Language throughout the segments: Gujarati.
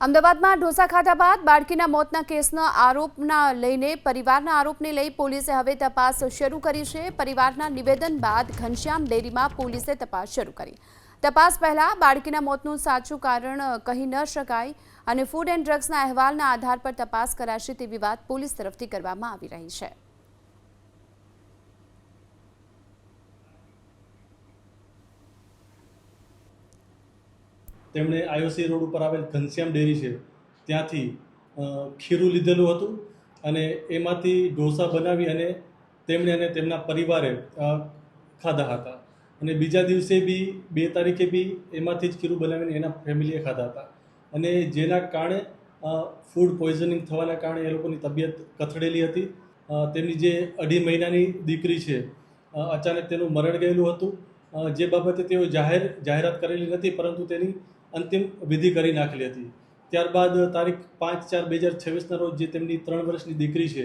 અમદાવાદમાં ઢોસા ખાધા બાદ બાળકીના મોતના કેસના પરિવારના આરોપને લઈ પોલીસે હવે તપાસ શરૂ કરી છે। પરિવારના નિવેદન બાદ ઘનશ્યામ ડેરીમાં પોલીસે તપાસ શરૂ કરી। તપાસ પહેલા બાળકીના મોતનું સાચું કારણ કહી ન શકાય અને ફૂડ એન્ડ ડ્રગ્સના અહેવાલના આધાર પર તપાસ કરાશે તેવી વાત પોલીસ તરફથી કરવામાં આવી રહી છે। તેમણે આઈઓસી રોડ ઉપર આવેલ ઘનશ્યામ ડેરી છે ત્યાંથી ખીરું લીધેલું હતું અને એમાંથી ઢોસા બનાવી અને તેમણે અને તેમના પરિવારે ખાધા હતા અને બીજા દિવસે બી 2 તારીખે બી એમાંથી જ ખીરું બનાવીને એના ફેમિલીએ ખાધા હતા અને જેના કારણે ફૂડ પોઈઝનિંગ થવાના કારણે એ લોકોની તબિયત કથળેલી હતી। તેમની જે 2.5 મહિનાની દીકરી છે અચાનક તેનું મરણ ગયેલું હતું, જે બાબતે તેઓ જાહેરાત કરેલી નથી પરંતુ તેની અંતિમ વિધિ કરી નાખેલી હતી। ત્યારબાદ તારીખ 5/4/2026ના રોજ જે તેમની 3 વર્ષની દીકરી છે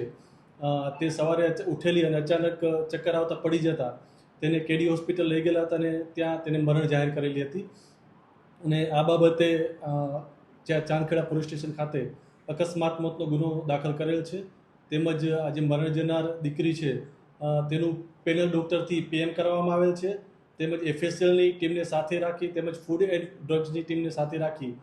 તે સવારે ઉઠેલી અને અચાનક ચક્કર આવતા પડી જતા તેને કેડી હોસ્પિટલ લઈ ગયેલા હતા અને ત્યાં તેને મરણ જાહેર કરેલી હતી અને આ બાબતે જ્યાં ચાંદખેડા પોલીસ સ્ટેશન ખાતે અકસ્માત મોતનો ગુનો દાખલ કરેલ છે। તેમજ આજે મરણ જનાર દીકરી છે તેનું પેનલ ડૉક્ટરથી પીએમ કરવામાં આવેલ છે, તેમજ એફએસએલની ટીમને સાથે રાખી તેમજ ફૂડ એન્ડ ડ્રગ્સની ટીમને સાથે રાખી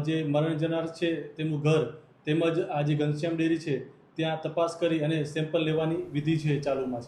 જે મરણ જનાર છે તેમનું ઘર તેમજ આ જે ઘનશ્યામ ડેરી છે ત્યાં તપાસ કરી અને સેમ્પલ લેવાની વિધિ છે ચાલુમાં છે।